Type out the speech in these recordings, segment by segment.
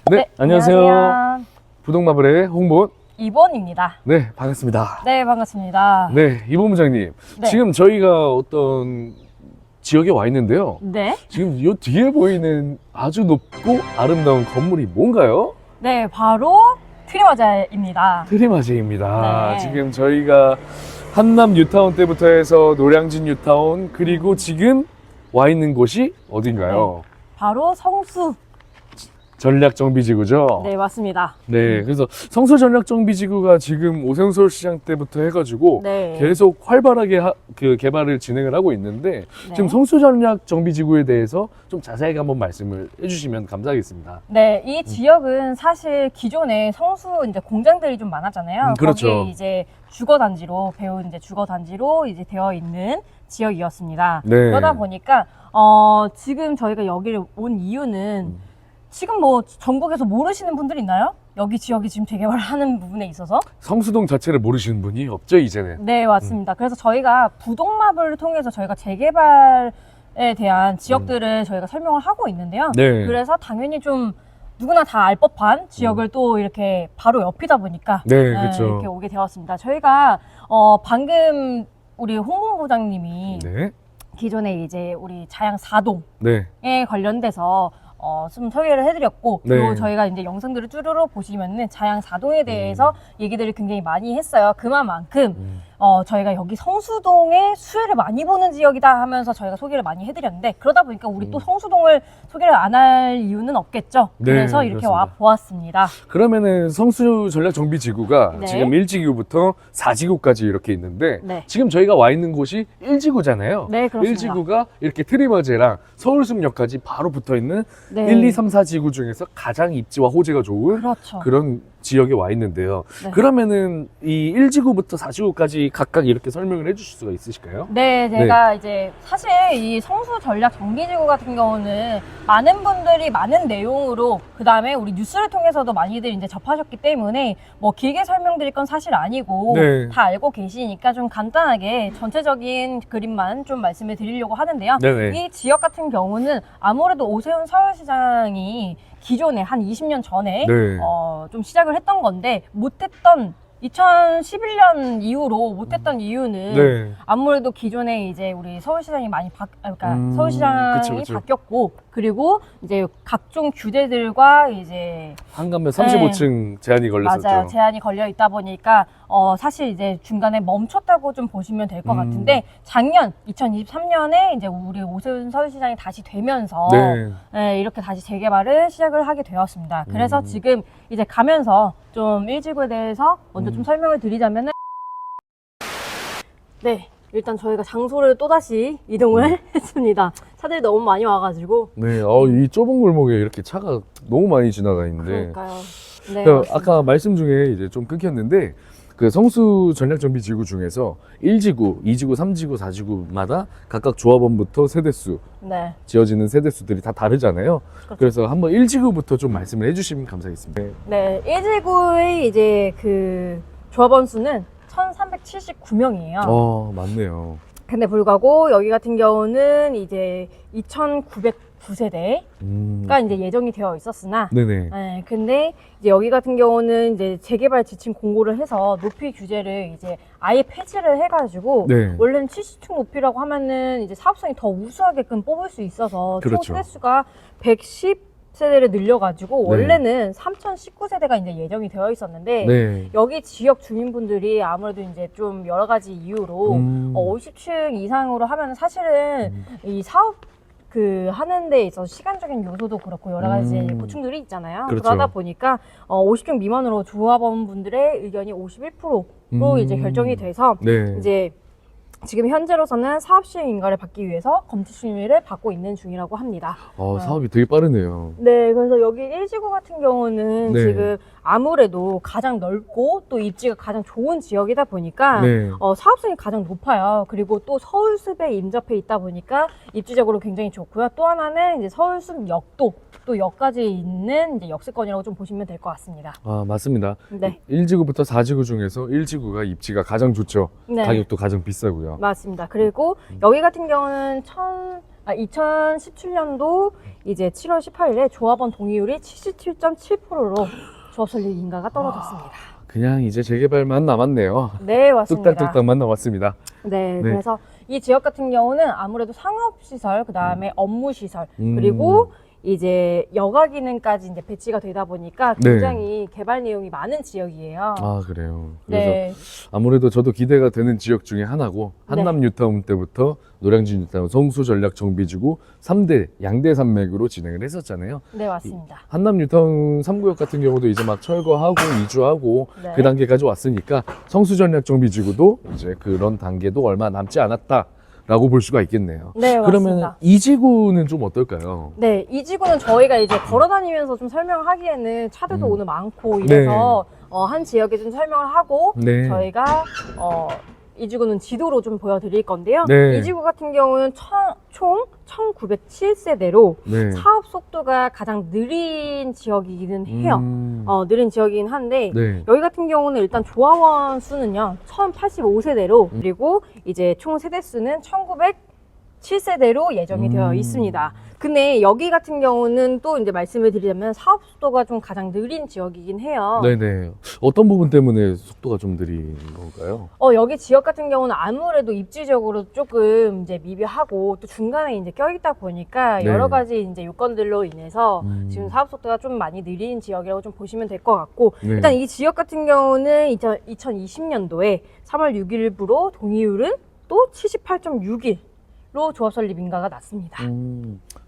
네, 안녕하세요. 부동마블의 홍보 이본입니다. 네, 반갑습니다. 네, 반갑습니다. 네, 이본 부장님. 네. 지금 저희가 어떤 지역에 와 있는데요. 네. 지금 이 뒤에 보이는 아주 높고 아름다운 건물이 뭔가요? 네, 바로 트리마자입니다. 트리마제입니다. 네. 지금 저희가 한남 뉴타운 때부터 해서 노량진 뉴타운 그리고 지금 와 있는 곳이 어딘가요? 바로 성수. 전략정비지구죠? 네, 맞습니다. 네, 그래서 성수 전략정비지구가 지금 오세훈서울시장 때부터 해가지고 네. 계속 활발하게 개발을 진행을 하고 있는데 네. 지금 성수 전략정비지구에 대해서 좀 자세하게 한번 말씀을 해주시면 감사하겠습니다. 네, 이 지역은 사실 기존에 성수 이제 공장들이 좀 많았잖아요. 그렇죠. 거기에 이제 주거단지로 배운 이제 주거단지로 이제 되어 있는 지역이었습니다. 네. 그러다 보니까 지금 저희가 여기를 온 이유는 지금 뭐 전국에서 모르시는 분들 있나요? 여기 지역이 지금 재개발하는 부분에 있어서? 성수동 자체를 모르시는 분이 없죠, 이제는. 네, 맞습니다. 그래서 저희가 부동마블을 통해서 저희가 재개발에 대한 지역들을 저희가 설명을 하고 있는데요. 네. 그래서 당연히 좀 누구나 다 알 법한 지역을 또 이렇게 바로 옆이다 보니까 네, 그렇죠. 이렇게 오게 되었습니다. 저희가 방금 우리 홍보부장님이 네. 기존에 이제 우리 자양 4동에 네. 관련돼서 좀 소개를 해드렸고, 네. 그리고 저희가 이제 영상들을 쭈루루 보시면은 자양 4동에 대해서 얘기들을 굉장히 많이 했어요. 그만큼 저희가 여기 성수동에 수혜를 많이 보는 지역이다 하면서 저희가 소개를 많이 해드렸는데, 그러다 보니까 우리 또 성수동을 소개를 안 할 이유는 없겠죠. 네, 그래서 이렇게 그렇습니다. 와 보았습니다. 그러면은 성수 전략정비지구가 네. 지금 1지구부터 4지구까지 이렇게 있는데 네. 지금 저희가 와 있는 곳이 1지구잖아요. 네, 그렇습니다. 1지구가 이렇게 트리마제랑 서울숲역까지 바로 붙어 있는 네. 1, 2, 3, 4지구 중에서 가장 입지와 호재가 좋은 그렇죠. 그런 지역에 와 있는데요. 네. 그러면은 이 1지구부터 4지구까지 각각 이렇게 설명을 해주실 수가 있으실까요? 네, 제가 이제 사실 이 성수 전략 정비지구 같은 경우는 많은 분들이 많은 내용으로 그 다음에 우리 뉴스를 통해서도 많이들 이제 접하셨기 때문에 뭐 길게 설명드릴 건 사실 아니고 네. 다 알고 계시니까 좀 간단하게 전체적인 그림만 좀 말씀을 드리려고 하는데요. 네네. 이 지역 같은 경우는 아무래도 오세훈 서울시장이 기존에 한 20년 전에 네. 좀 시작을 했던 건데 못했던 2011년 이후로 못했던 이유는 네. 아무래도 기존에 이제 우리 서울시장이 많이 서울시장이 그쵸, 그쵸. 바뀌었고, 그리고 이제 각종 규제들과 이제 한간면 35층 제한이 걸렸었죠. 맞아요, 제한이 걸려 있다 보니까 사실 이제 중간에 멈췄다고 좀 보시면 될 것 같은데, 작년 2023년에 이제 우리 오세훈 서울시장이 다시 되면서 네. 이렇게 다시 재개발을 시작을 하게 되었습니다. 그래서 지금 이제 가면서 좀 1지구에 대해서 먼저 좀 설명을 드리자면은, 네, 일단 저희가 장소를 또다시 이동을 했습니다. 차들이 너무 많이 와가지고. 네. 이 좁은 골목에 이렇게 차가 너무 많이 지나가 있는데. 그러니까요. 네, 그 맞습니다. 아까 말씀 중에 이제 좀 끊겼는데 그 성수 전략정비지구 중에서 1지구, 2지구, 3지구, 4지구마다 각각 조합원부터 세대수 네. 지어지는 세대수들이 다 다르잖아요. 그래서 한번 1지구부터 좀 말씀을 해주시면 감사하겠습니다. 네, 1지구의 이제 그 조합원 수는 1379명이에요. 맞네요. 근데 불구하고 여기 같은 경우는 이제 2909세대가 이제 예정이 되어 있었으나, 네네. 네, 근데 이제 여기 같은 경우는 이제 재개발 지침 공고를 해서 높이 규제를 이제 아예 폐지를 해가지고, 네. 원래는 70층 높이라고 하면은 이제 사업성이 더 우수하게끔 뽑을 수 있어서 총 그렇죠. 세대수가 110세대를 늘려가지고 네. 원래는 3019세대가 이제 예정이 되어 있었는데, 네. 여기 지역 주민분들이 아무래도 이제 좀 여러 가지 이유로 50층 이상으로 하면 사실은 이 사업 하는 데 있어서 시간적인 요소도 그렇고 여러 가지 고충들이 있잖아요. 그렇죠. 그러다 보니까 50층 미만으로 조합원분들의 의견이 51%로 이제 결정이 돼서 네. 이제 지금 현재로서는 사업 시행 인가를 받기 위해서 검토 심의를 받고 있는 중이라고 합니다. 사업이 되게 빠르네요. 네, 그래서 여기 1지구 같은 경우는 네. 지금 아무래도 가장 넓고 또 입지가 가장 좋은 지역이다 보니까 네. 사업성이 가장 높아요. 그리고 또 서울숲에 인접해 있다 보니까 입지적으로 굉장히 좋고요. 또 하나는 이제 서울숲 역도 또 역까지 있는 이제 역세권이라고 좀 보시면 될 것 같습니다. 맞습니다. 네. 1지구부터 4지구 중에서 1지구가 입지가 가장 좋죠. 네. 가격도 가장 비싸고요. 맞습니다. 그리고 여기 같은 경우는 2017년도 이제 7월 18일에 조합원 동의율이 77.7%로 조합 설립 인가가 떨어졌습니다. 그냥 이제 재개발만 남았네요. 네, 맞습니다. 뚝딱뚝딱만 남았습니다. 네, 네. 그래서 이 지역 같은 경우는 아무래도 상업시설, 그 다음에 업무시설, 그리고 이제 여가 기능까지 이제 배치가 되다 보니까 굉장히 개발 내용이 많은 지역이에요. 아, 그래요. 그래서 네. 아무래도 저도 기대가 되는 지역 중에 하나고, 한남 뉴타운 때부터 노량진 뉴타운 성수 전략 정비지구 3대 양대 산맥으로 진행을 했었잖아요. 네, 맞습니다. 한남 뉴타운 3구역 같은 경우도 이제 막 철거하고 이주하고 네. 그 단계까지 왔으니까 성수 전략 정비지구도 이제 그런 단계도 얼마 남지 않았다라고 볼 수가 있겠네요. 네, 그러면 맞습니다. 이 지구는 좀 어떨까요? 네, 이 지구는 저희가 이제 걸어 다니면서 좀 설명하기에는 차들도 오늘 많고 네. 이래서 한 지역에 좀 설명을 하고 네. 저희가 이 지구는 지도로 좀 보여드릴 건데요. 네. 이 지구 같은 경우는 총 1907세대로 네. 사업 속도가 가장 느린 지역이기는 해요. 느린 지역이긴 한데 네. 여기 같은 경우는 일단 조합원 수는요 1085세대로 그리고 이제 총 세대 수는 1907세대로 예정이 되어 있습니다. 근데 여기 같은 경우는 또 이제 말씀을 드리자면 사업 속도가 좀 가장 느린 지역이긴 해요. 네네. 어떤 부분 때문에 속도가 좀 느린 건가요? 여기 지역 같은 경우는 아무래도 입지적으로 조금 이제 미비하고 또 중간에 이제 껴있다 보니까 네. 여러 가지 이제 요건들로 인해서 지금 사업 속도가 좀 많이 느린 지역이라고 좀 보시면 될 것 같고 네. 일단 이 지역 같은 경우는 2020년도에 3월 6일부로 동의율은 또 78.6로 조합 설립 인가가 났습니다.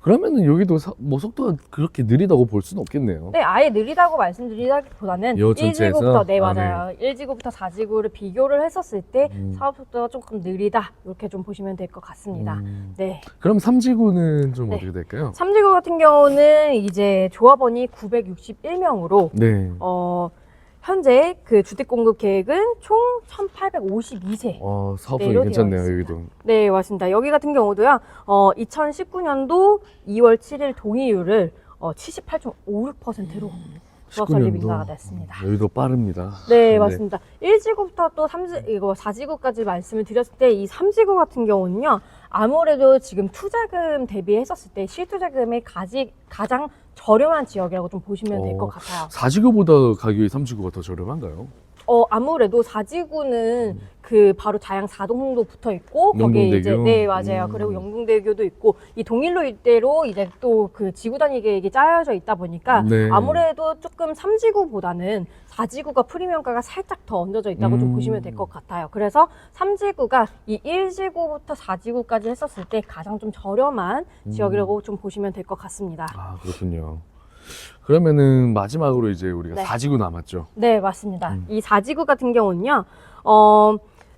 그러면은 여기도 뭐 속도가 그렇게 느리다고 볼 수는 없겠네요. 네, 아예 느리다고 말씀드리기보다는 요 전체에서? 1지구부터, 네, 아, 맞아요. 1지구부터 4지구를 비교를 했었을 때 사업 속도가 조금 느리다. 이렇게 좀 보시면 될 것 같습니다. 네. 그럼 3지구는 좀 네. 어떻게 될까요? 3지구 같은 경우는 이제 조합원이 961명으로, 네. 현재 그 주택 공급 계획은 총 1,852세. 사업성이 내로 괜찮네요, 되어 여기도. 네, 맞습니다. 여기 같은 경우도요, 2019년도 2월 7일 동의율을 78.56%로 조합 설립 인가가 됐습니다. 여기도 빠릅니다. 네, 맞습니다. 1지구부터 또 4지구까지 말씀을 드렸을 때 이 3지구 같은 경우는요, 아무래도 지금 투자금 대비했었을 때 실투자금이 가장 저렴한 지역이라고 좀 보시면 될 것 같아요. 4지구보다 가격이 3지구가 더 저렴한가요? 아무래도 4지구는 그 바로 자양 4동도 붙어 있고 거기에 이제 영동대교? 네, 맞아요. 그리고 영동대교도 있고 이 동일로 일대로 이제 또 그 지구 단위 계획이 짜여져 있다 보니까 네. 아무래도 조금 3지구보다는 4지구가 프리미엄가가 살짝 더 얹어져 있다고 좀 보시면 될 것 같아요. 그래서 3지구가 이 1지구부터 4지구까지 했었을 때 가장 좀 저렴한 지역이라고 좀 보시면 될 것 같습니다. 아, 그렇군요. 그러면은 마지막으로 이제 우리가 네. 4지구 남았죠. 네, 맞습니다. 이 4지구 같은 경우는요,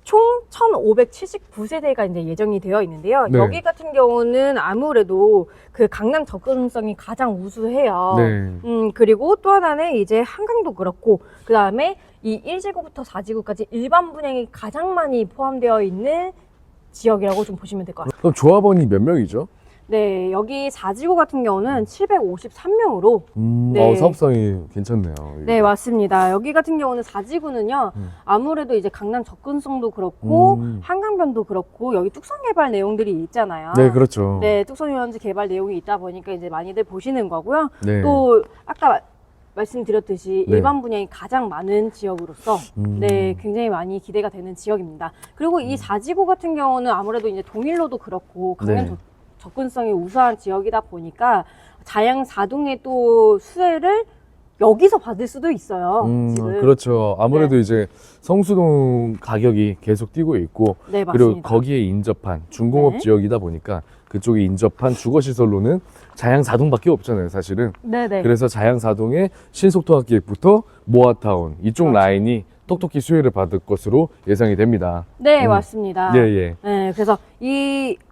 총 1,579세대가 이제 예정이 되어 있는데요. 네. 여기 같은 경우는 아무래도 그 강남 접근성이 가장 우수해요. 네. 그리고 또 하나는 이제 한강도 그렇고, 그 다음에 이 1지구부터 4지구까지 일반 분양이 가장 많이 포함되어 있는 지역이라고 좀 보시면 될 것 같아요. 그럼 조합원이 몇 명이죠? 네, 여기 4지구 같은 경우는 753명으로 네. 사업성이 괜찮네요. 네, 맞습니다. 여기 같은 경우는 4지구는요, 아무래도 이제 강남 접근성도 그렇고, 한강변도 그렇고, 여기 뚝섬 개발 내용들이 있잖아요. 네, 그렇죠. 네, 뚝섬 유원지 개발 내용이 있다 보니까 이제 많이들 보시는 거고요. 네. 또, 아까 말씀드렸듯이 네. 일반 분양이 가장 많은 지역으로서 네, 굉장히 많이 기대가 되는 지역입니다. 그리고 이 4지구 같은 경우는 아무래도 이제 동일로도 그렇고, 강남 네. 접근성이 우수한 지역이다 보니까 자양 4동의 또 수혜를 여기서 받을 수도 있어요. 지금. 그렇죠. 아무래도 이제 성수동 가격이 계속 뛰고 있고, 네, 그리고 맞습니다. 거기에 인접한 중공업 네. 지역이다 보니까 그쪽에 인접한 주거시설로는 자양 4동밖에 없잖아요, 사실은. 네네. 그래서 자양 4동의 신속통합기획부터 모아타운 이쪽 그렇죠. 라인이 똑똑히 수혜를 받을 것으로 예상이 됩니다. 네, 맞습니다. 예, 예. 네, 그래서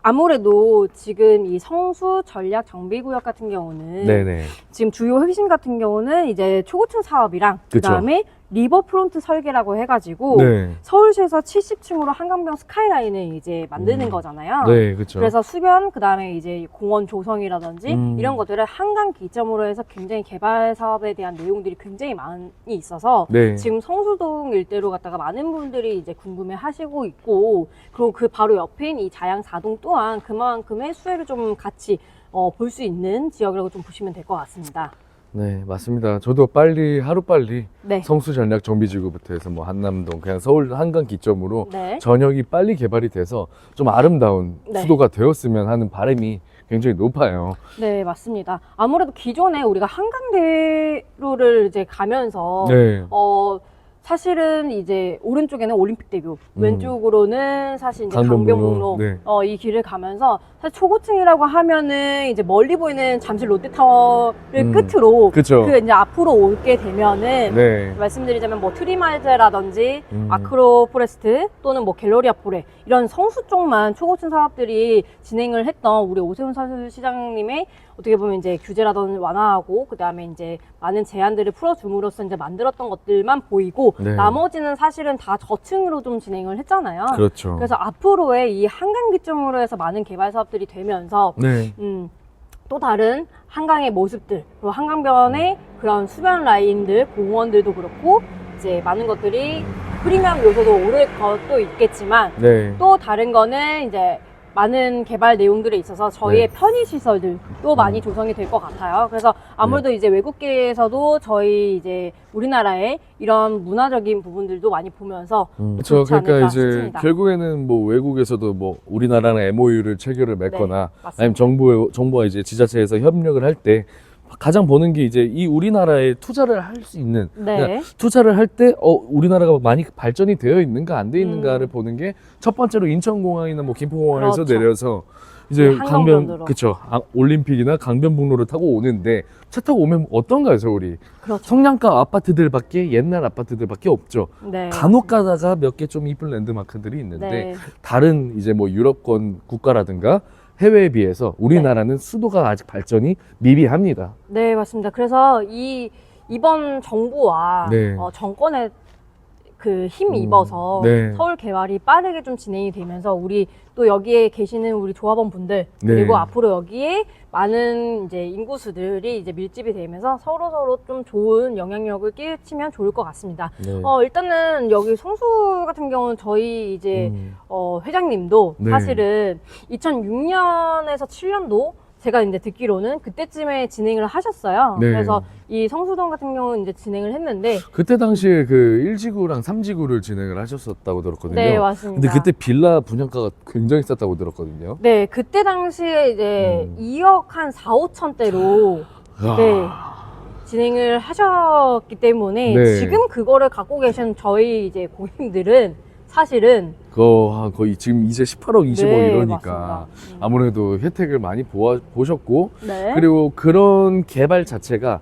아무래도 지금 이 성수 전략 정비구역 같은 경우는 네네. 지금 주요 핵심 같은 경우는 이제 초고층 사업이랑 그쵸. 그다음에 리버프론트 설계라고 해가지고 네. 서울시에서 70층으로 한강변 스카이라인을 이제 만드는 거잖아요. 네, 그렇죠. 그래서 수변, 그 다음에 이제 공원 조성이라든지 이런 것들을 한강 기점으로 해서 굉장히 개발 사업에 대한 내용들이 굉장히 많이 있어서 네. 지금 성수동 일대로 갔다가 많은 분들이 이제 궁금해 하시고 있고, 그리고 그 바로 옆인 이 자양 4동 또한 그만큼의 수혜를 좀 같이 볼 수 있는 지역이라고 좀 보시면 될 것 같습니다. 네, 맞습니다. 저도 하루빨리 네. 성수 전략 정비지구부터 해서 뭐 한남동, 그냥 서울 한강 기점으로 네. 전역이 빨리 개발이 돼서 좀 아름다운 네. 수도가 되었으면 하는 바람이 굉장히 높아요. 네, 맞습니다. 아무래도 기존에 우리가 한강대로를 이제 가면서 네. 사실은 이제 오른쪽에는 올림픽대교, 왼쪽으로는 사실 이제 강변북로. 강변북로, 네. 이 길을 가면서 사실 초고층이라고 하면은 이제 멀리 보이는 잠실 롯데타워를 끝으로 그쵸. 그 이제 앞으로 오게 되면은 네. 말씀드리자면 뭐 트리마이즈라든지 아크로포레스트 또는 뭐 갤러리아 포레 이런 성수 쪽만 초고층 사업들이 진행을 했던 우리 오세훈 서울시장님의 어떻게 보면 이제 규제라든지 완화하고 그 다음에 이제 많은 제한들을 풀어줌으로써 이제 만들었던 것들만 보이고 네. 나머지는 사실은 다 저층으로 좀 진행을 했잖아요. 그렇죠. 그래서 앞으로의 이 한강 기점으로 해서 많은 개발 사업들이 되면서 네. 또 다른 한강의 모습들, 그리고 한강변의 그런 수변 라인들, 공원들도 그렇고 이제 많은 것들이 프리미엄 요소도 오를 것도 있겠지만 네. 또 다른 거는 이제 많은 개발 내용들에 있어서 저희의 네. 편의시설들도 많이 조성이 될 것 같아요. 그래서 아무래도 이제 외국계에서도 저희 이제 우리나라의 이런 문화적인 부분들도 많이 보면서 그렇죠. 좋지 않을까 그러니까 이제 싶습니다. 결국에는 뭐 외국에서도 뭐 우리나라랑 MOU를 체결을 맺거나 맞습니다. 아니면 정부가 이제 지자체에서 협력을 할 때 가장 보는 게 이제 이 우리나라에 투자를 할 수 있는 네. 그러니까 투자를 할 때 우리나라가 많이 발전이 되어 있는가 안 돼 있는가를 보는 게 첫 번째로 인천공항이나 뭐 김포공항에서 그렇죠. 내려서 이제 네, 한강변으로. 그쵸 올림픽이나 강변북로를 타고 오는데 차 타고 오면 어떤가요 서울이? 그렇죠. 성량가 아파트들밖에 옛날 아파트들밖에 없죠. 네. 간혹 가다가 몇 개 좀 이쁜 랜드마크들이 있는데 네. 다른 이제 뭐 유럽권 국가라든가 해외에 비해서 우리나라는 수도가 아직 발전이 미비합니다. 네, 맞습니다. 그래서 이번 정부와 네. 정권의 그 힘이 입어서 네. 서울 개발이 빠르게 좀 진행이 되면서 우리 또 여기에 계시는 우리 조합원 분들 그리고 네. 앞으로 여기에 많은 이제 인구수들이 이제 밀집이 되면서 서로 좀 좋은 영향력을 끼치면 좋을 것 같습니다. 네. 일단은 여기 성수 같은 경우는 저희 이제 회장님도 네. 사실은 2006년에서 7년도 제가 이제 듣기로는 그때쯤에 진행을 하셨어요. 네. 그래서 이 성수동 같은 경우는 이제 진행을 했는데 그때 당시에 그 1지구랑 3지구를 진행을 하셨었다고 들었거든요. 네, 맞습니다. 근데 그때 빌라 분양가가 굉장히 쌌다고 들었거든요. 네, 그때 당시에 이제 2억 한 4, 5천대로 네, 진행을 하셨기 때문에 네. 지금 그거를 갖고 계신 저희 이제 고객님들은 사실은 그거 거의 지금 이제 18억, 20억 네, 이러니까 맞습니다. 아무래도 혜택을 많이 보셨고 네. 그리고 그런 개발 자체가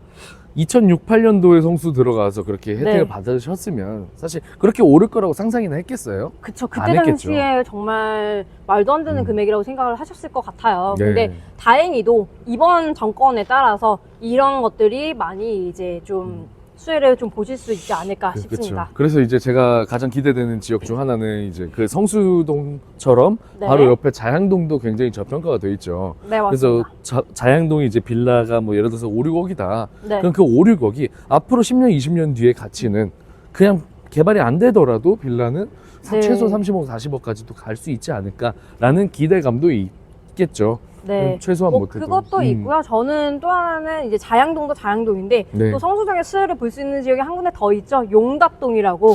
2006, 8년도에 성수 들어가서 그렇게 혜택을 네. 받으셨으면 사실 그렇게 오를 거라고 상상이나 했겠어요? 그쵸. 안 그때 했겠죠. 당시에 정말 말도 안 되는 금액이라고 생각을 하셨을 것 같아요. 네. 근데 다행히도 이번 정권에 따라서 이런 것들이 많이 이제 좀 수혜를 좀 보실 수 있지 않을까 싶습니다. 그렇죠. 그래서 이제 제가 가장 기대되는 지역 중 하나는 이제 그 성수동처럼 네. 바로 옆에 자양동도 굉장히 저평가가 돼 있죠. 네, 그래서 맞습니다. 자양동이 이제 빌라가 뭐 예를 들어서 5, 6억이다. 네. 그럼 그 5, 6억이 앞으로 10년, 20년 뒤에 가치는 그냥 개발이 안 되더라도 빌라는 네. 최소 30억, 40억까지도 갈 수 있지 않을까라는 기대감도 있겠죠. 네. 최소한 뭐 못해도. 그것도 있고요. 저는 또 하나는 이제 자양동도 자양동인데 네. 또 성수동의 수혜를 볼 수 있는 지역이 한 군데 더 있죠. 용답동이라고.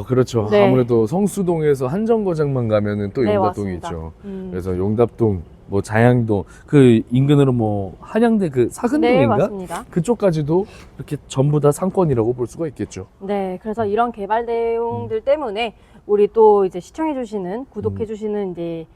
그렇죠. 네. 아무래도 성수동에서 한정거장만 가면은 또 네, 용답동이 맞습니다. 있죠. 음. 그래서 용답동, 뭐 자양동, 그 인근으로 뭐 한양대 그 네, 사근동인가? 맞습니다. 그쪽까지도 이렇게 전부 다 상권이라고 볼 수가 있겠죠. 네, 그래서 이런 개발 내용들 때문에 우리 또 이제 시청해주시는, 구독해주시는 이제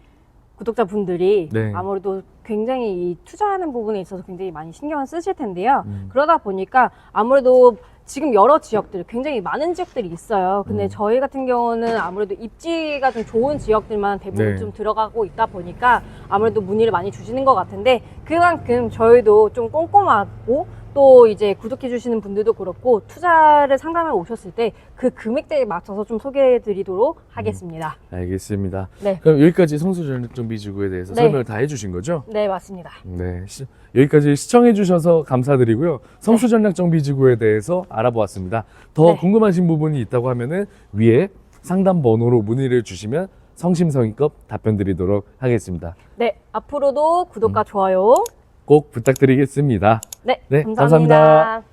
구독자분들이 네. 아무래도 굉장히 이 투자하는 부분에 있어서 굉장히 많이 신경을 쓰실 텐데요. 그러다 보니까 아무래도 지금 여러 지역들, 굉장히 많은 지역들이 있어요. 근데 저희 같은 경우는 아무래도 입지가 좀 좋은 지역들만 대부분 네. 좀 들어가고 있다 보니까 아무래도 문의를 많이 주시는 것 같은데 그만큼 저희도 좀 꼼꼼하고 또 이제 구독해 주시는 분들도 그렇고 투자를 상담해 오셨을 때 그 금액대에 맞춰서 좀 소개해 드리도록 하겠습니다. 알겠습니다. 네. 그럼 여기까지 성수전력정비지구에 대해서 네. 설명을 다 해주신 거죠? 네, 맞습니다. 네. 여기까지 시청해주셔서 감사드리고요. 성수전력정비지구에 대해서 알아보았습니다. 더 네. 궁금하신 부분이 있다고 하면은 위에 상담 번호로 문의를 주시면 성심성의껏 답변 드리도록 하겠습니다. 네, 앞으로도 구독과 좋아요. 꼭 부탁드리겠습니다. 네, 네, 감사합니다. 감사합니다.